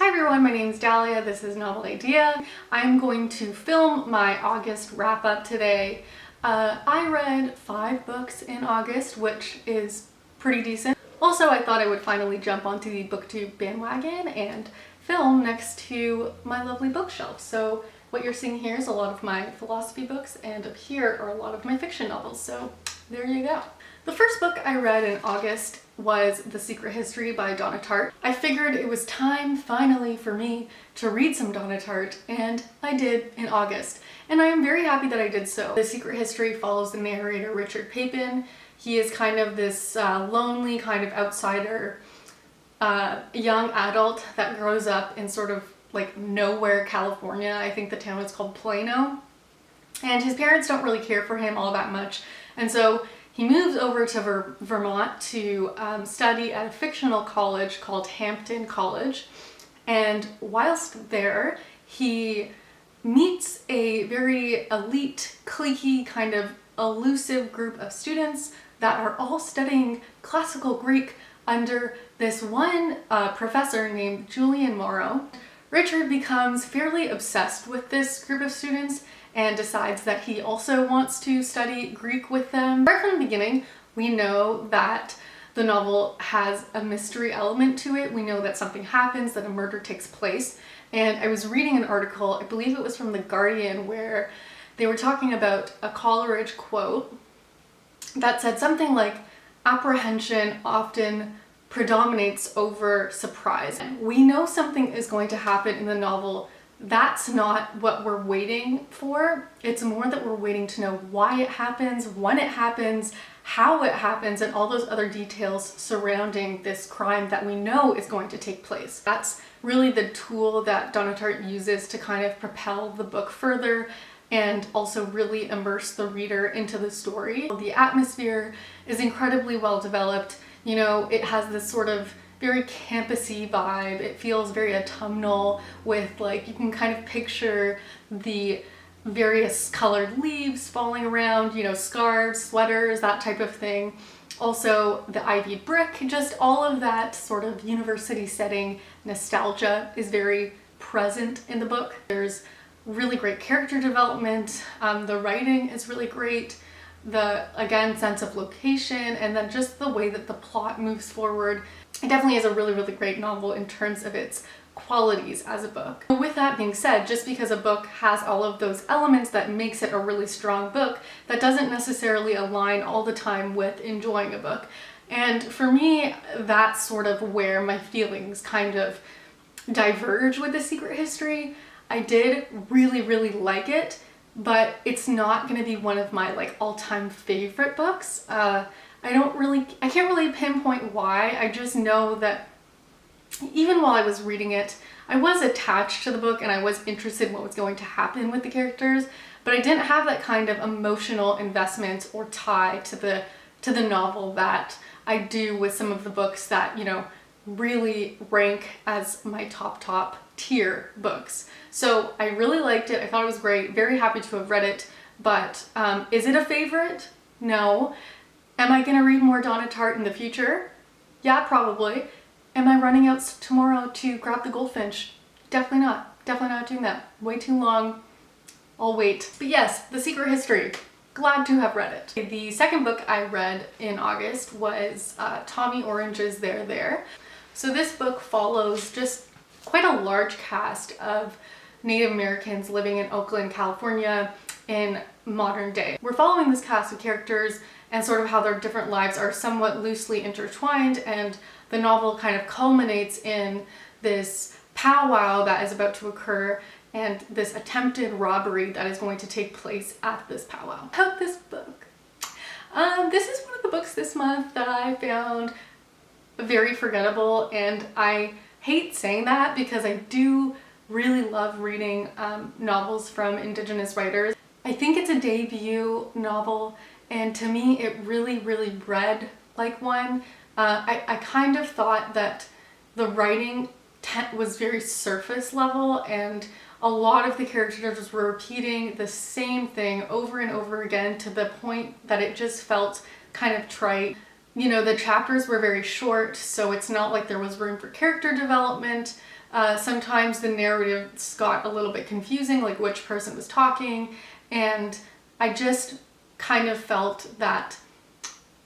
Hi everyone, my name is Dahlia. This is Novel Idea. I'm going to film my August wrap up today. I read 5 books in August, which is pretty decent. Also, I thought I would finally jump onto the booktube bandwagon and film next to my lovely bookshelf. So what you're seeing here is a lot of my philosophy books, and up here are a lot of my fiction novels. So there you go. The first book I read in August was The Secret History by Donna Tartt. I figured it was time finally for me to read some Donna Tartt, and I did in August. And I am very happy that I did so. The Secret History follows the narrator Richard Papin. He is kind of this lonely kind of outsider, young adult that grows up in sort of like nowhere, California. I think the town is called Plano. And his parents don't really care for him all that much. And so he moves over to Vermont to study at a fictional college called Hampton College. And whilst there, he meets a very elite, cliquey, kind of elusive group of students that are all studying classical Greek under this one professor named Julian Morrow. Richard becomes fairly obsessed with this group of students and decides that he also wants to study Greek with them. Right from the beginning, we know that the novel has a mystery element to it. We know that something happens, that a murder takes place. And I was reading an article, I believe it was from The Guardian, where they were talking about a Coleridge quote that said something like, "Apprehension often predominates over surprise." We know something is going to happen in the novel. That's not what we're waiting for. It's more that we're waiting to know why it happens, when it happens, how it happens, and all those other details surrounding this crime that we know is going to take place. That's really the tool that Donna Tartt uses to kind of propel the book further and also really immerse the reader into the story. The atmosphere is incredibly well developed. You know, it has this sort of very campusy vibe. It feels very autumnal with, like, you can kind of picture the various colored leaves falling around, you know, scarves, sweaters, that type of thing. Also the ivy brick, just all of that sort of university setting nostalgia is very present in the book. There's really great character development. The writing is really great. The, again, sense of location, and then just the way that the plot moves forward. It definitely is a really, really great novel in terms of its qualities as a book. With that being said, just because a book has all of those elements that makes it a really strong book, that doesn't necessarily align all the time with enjoying a book. And for me, that's sort of where my feelings kind of diverge with The Secret History. I did really, really like it, but it's not going to be one of my like all-time favorite books. I can't really pinpoint why. I just know that even while I was reading it, I was attached to the book and I was interested in what was going to happen with the characters, but I didn't have that kind of emotional investment or tie to the novel that I do with some of the books that, you know, really rank as my top tier books. So I really liked it. I thought it was great. Very happy to have read it, but is it a favorite? No. Am I gonna read more Donna Tartt in the future? Yeah, probably. Am I running out tomorrow to grab the goldfinch? Definitely not. Definitely not doing that. Way too long. I'll wait. But yes, The Secret History. Glad to have read it. The second book I read in August was Tommy Orange's There. So this book follows just quite a large cast of Native Americans living in Oakland, California in modern day. We're following this cast of characters and sort of how their different lives are somewhat loosely intertwined, and the novel kind of culminates in this powwow that is about to occur and this attempted robbery that is going to take place at this powwow. About this book. This is one of the books this month that I found very forgettable, and I hate saying that because I do really love reading novels from Indigenous writers. I think it's a debut novel, and to me it really, really read like one. I kind of thought that the writing was very surface level, and a lot of the characters were repeating the same thing over and over again to the point that it just felt kind of trite. you know, the chapters were very short, so it's not like there was room for character development. Sometimes the narratives got a little bit confusing, like which person was talking, and I just kind of felt that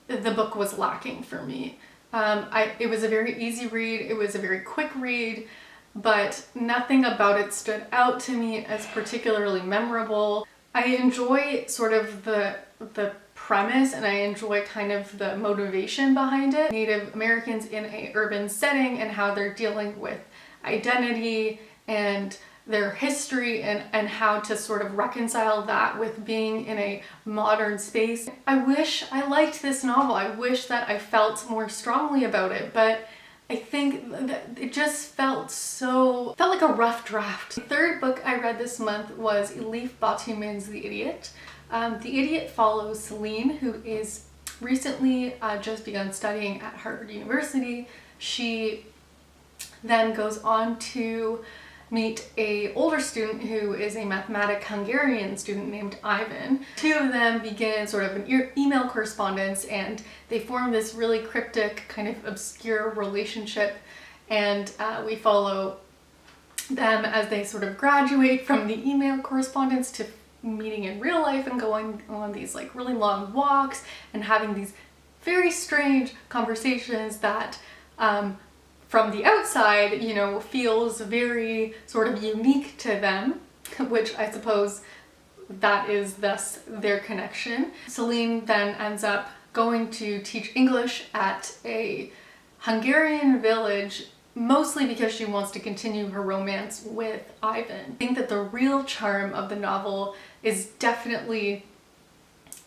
the book was lacking for me. It was a very easy read, it was a very quick read, but nothing about it stood out to me as particularly memorable. I enjoy sort of the premise, and I enjoy kind of the motivation behind it. Native Americans in an urban setting and how they're dealing with identity and their history, and how to sort of reconcile that with being in a modern space. I wish I liked this novel. I wish that I felt more strongly about it, but I think that it just felt like a rough draft. The third book I read this month was Elif Batuman's The Idiot. The Idiot follows Celine, who is recently just begun studying at Harvard University. She then goes on to meet a older student who is a mathematic Hungarian student named Ivan. Two of them begin sort of an email correspondence, and they form this really cryptic, kind of obscure relationship, and we follow them as they sort of graduate from the email correspondence to meeting in real life and going on these like really long walks and having these very strange conversations that from the outside, you know, feels very sort of unique to them, which I suppose that is thus their connection. Celine then ends up going to teach English at a Hungarian village, mostly because she wants to continue her romance with Ivan. I think that the real charm of the novel is definitely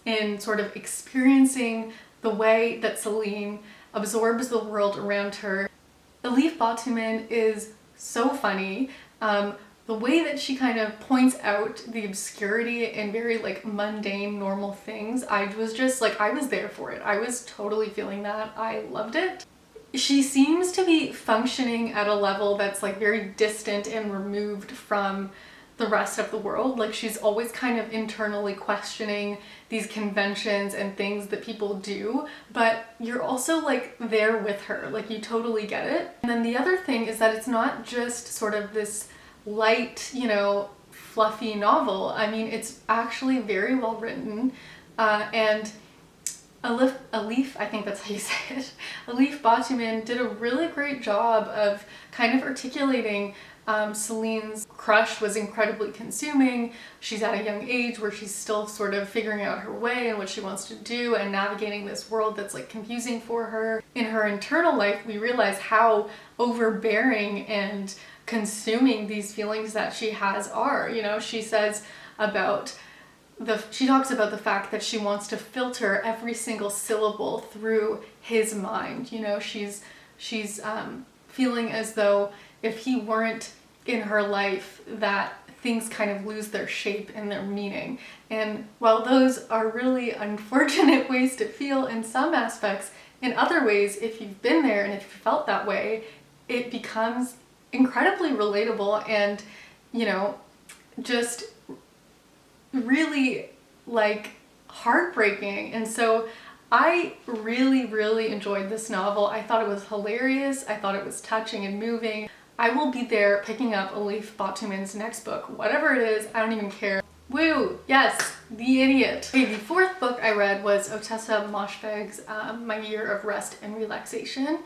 in sort of experiencing the way that Celine absorbs the world around her. Elif Batuman is so funny. The way that she kind of points out the obscurity in very like mundane, normal things, I was just like, I was there for it. I was totally feeling that. I loved it. She seems to be functioning at a level that's like very distant and removed from the rest of the world. Like she's always kind of internally questioning these conventions and things that people do, but you're also like there with her, like you totally get it. And then the other thing is that it's not just sort of this light, you know, fluffy novel. I mean, it's actually very well written, and Elif, I think that's how you say it, Elif Batuman did a really great job of kind of articulating Celine's crush was incredibly consuming. She's at a young age where she's still sort of figuring out her way and what she wants to do and navigating this world that's like confusing for her. In her internal life, we realize how overbearing and consuming these feelings that she has are. You know, she says about she talks about the fact that she wants to filter every single syllable through his mind. You know, she's feeling as though if he weren't in her life, that things kind of lose their shape and their meaning. And while those are really unfortunate ways to feel in some aspects, in other ways, if you've been there and if you felt that way, it becomes incredibly relatable and, you know, just really like heartbreaking. And so I really, really enjoyed this novel. I thought it was hilarious. I thought it was touching and moving. I will be there picking up Elif Batuman's next book, whatever it is, I don't even care. Woo! Yes, The Idiot. Okay, the fourth book I read was Ottessa Moshfegh's My Year of Rest and Relaxation.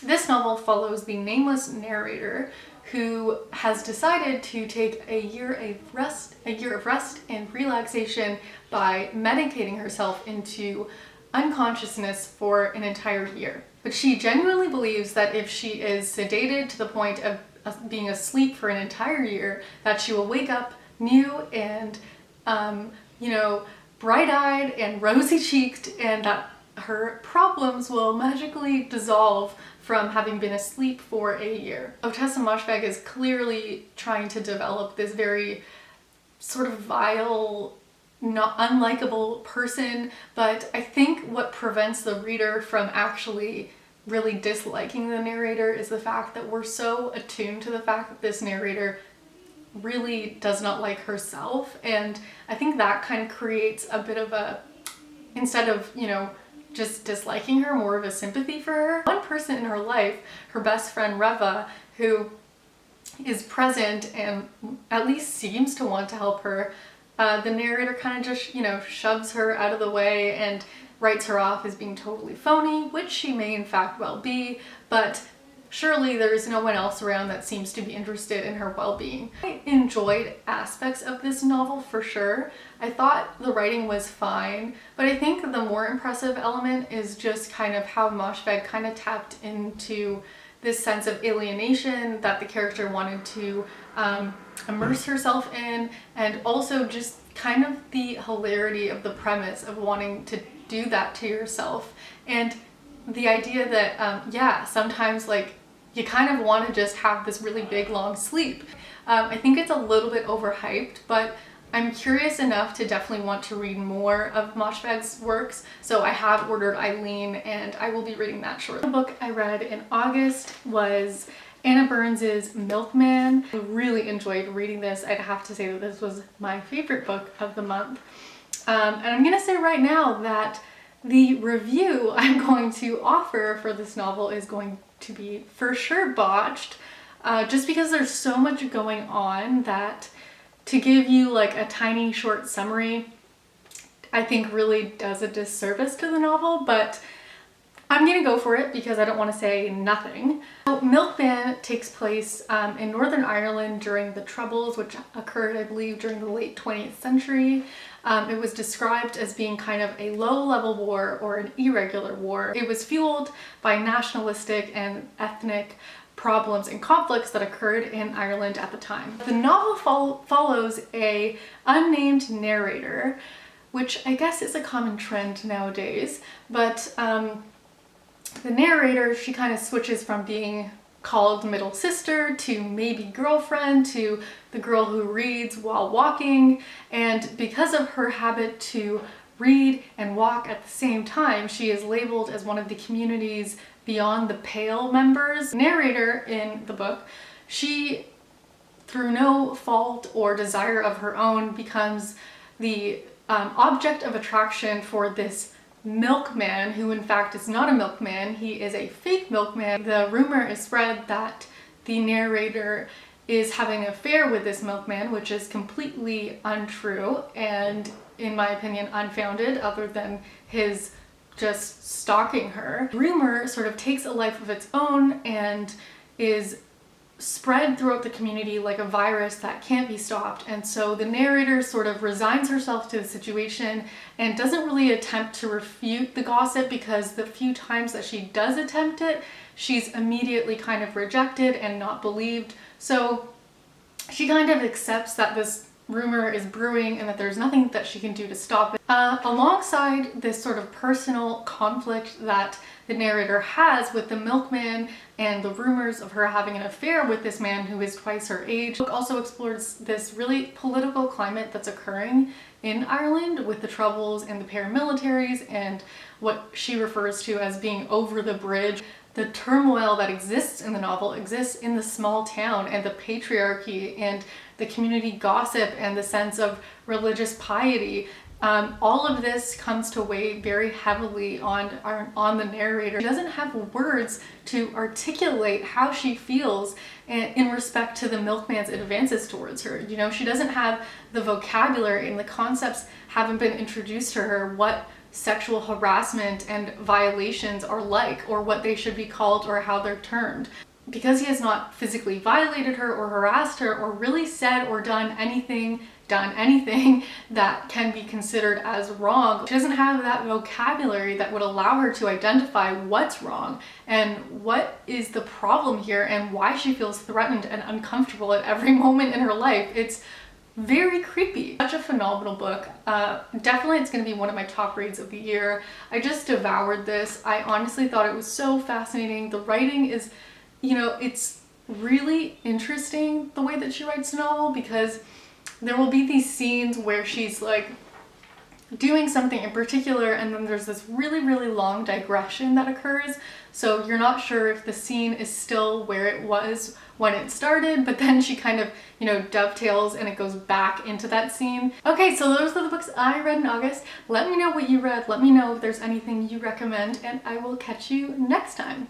This novel follows the nameless narrator who has decided to take a year of rest and relaxation by medicating herself into unconsciousness for an entire year. But she genuinely believes that if she is sedated to the point of being asleep for an entire year, that she will wake up new and, you know, bright-eyed and rosy-cheeked, and that her problems will magically dissolve from having been asleep for a year. Ottessa Moshfegh is clearly trying to develop this very sort of vile, not unlikable person, but I think what prevents the reader from actually really disliking the narrator is the fact that we're so attuned to the fact that this narrator really does not like herself, and I think that kind of creates a bit of a, instead of, you know, just disliking her, more of a sympathy for her. One person in her life, her best friend Reva, who is present and at least seems to want to help her, the narrator kind of just, shoves her out of the way and writes her off as being totally phony, which she may in fact well be, but surely there's no one else around that seems to be interested in her well-being. I enjoyed aspects of this novel for sure. I thought the writing was fine, but I think the more impressive element is just kind of how Moshfegh kind of tapped into this sense of alienation that the character wanted to immerse herself in, and also just kind of the hilarity of the premise of wanting to do that to yourself, and the idea that sometimes like you kind of want to just have this really big long sleep. I think it's a little bit overhyped, but I'm curious enough to definitely want to read more of Moshfegh's works, so I have ordered Eileen and I will be reading that shortly. The book I read in August was Anna Burns's Milkman. I really enjoyed reading this. I'd have to say that this was my favorite book of the month. And I'm gonna say right now that the review I'm going to offer for this novel is going to be for sure botched, just because there's so much going on that to give you like a tiny short summary I think really does a disservice to the novel, but I'm gonna go for it because I don't want to say nothing. So Milkman takes place in Northern Ireland during the Troubles, which occurred, I believe, during the late 20th century. It was described as being kind of a low-level war or an irregular war. It was fueled by nationalistic and ethnic problems and conflicts that occurred in Ireland at the time. The novel follows a unnamed narrator, which I guess is a common trend nowadays, but the narrator, she kind of switches from being called middle sister to maybe girlfriend to the girl who reads while walking, and because of her habit to read and walk at the same time, she is labeled as one of the community's Beyond the Pale members. Narrator in the book, she, through no fault or desire of her own, becomes the object of attraction for this milkman, who in fact is not a milkman. He is a fake milkman. The rumor is spread that the narrator is having an affair with this milkman, which is completely untrue and, in my opinion, unfounded, other than his just stalking her. Rumor sort of takes a life of its own and is spread throughout the community like a virus that can't be stopped, and so the narrator sort of resigns herself to the situation and doesn't really attempt to refute the gossip, because the few times that she does attempt it, she's immediately kind of rejected and not believed. So she kind of accepts that this rumor is brewing and that there's nothing that she can do to stop it. Alongside this sort of personal conflict that the narrator has with the milkman and the rumors of her having an affair with this man who is twice her age, the book also explores this really political climate that's occurring in Ireland with the Troubles and the paramilitaries and what she refers to as being over the bridge. The turmoil that exists in the novel exists in the small town, and the patriarchy and the community gossip and the sense of religious piety. All of this comes to weigh very heavily on the narrator. She doesn't have words to articulate how she feels in respect to the milkman's advances towards her. You know, she doesn't have the vocabulary, and the concepts haven't been introduced to her what sexual harassment and violations are like, or what they should be called, or how they're termed. Because he has not physically violated her or harassed her or really said or done anything that can be considered as wrong, she doesn't have that vocabulary that would allow her to identify what's wrong and what is the problem here and why she feels threatened and uncomfortable at every moment in her life. It's very creepy. Such a phenomenal book. Definitely it's going to be one of my top reads of the year. I just devoured this. I honestly thought it was so fascinating. The writing is, you know, it's really interesting the way that she writes a novel, because there will be these scenes where she's like doing something in particular, and then there's this really long digression that occurs So you're not sure if the scene is still where it was when it started, but then she kind of, you know, dovetails and it goes back into that scene. Okay, so those are the books I read in August. Let me know what you read. Let me know if there's anything you recommend, and I will catch you next time.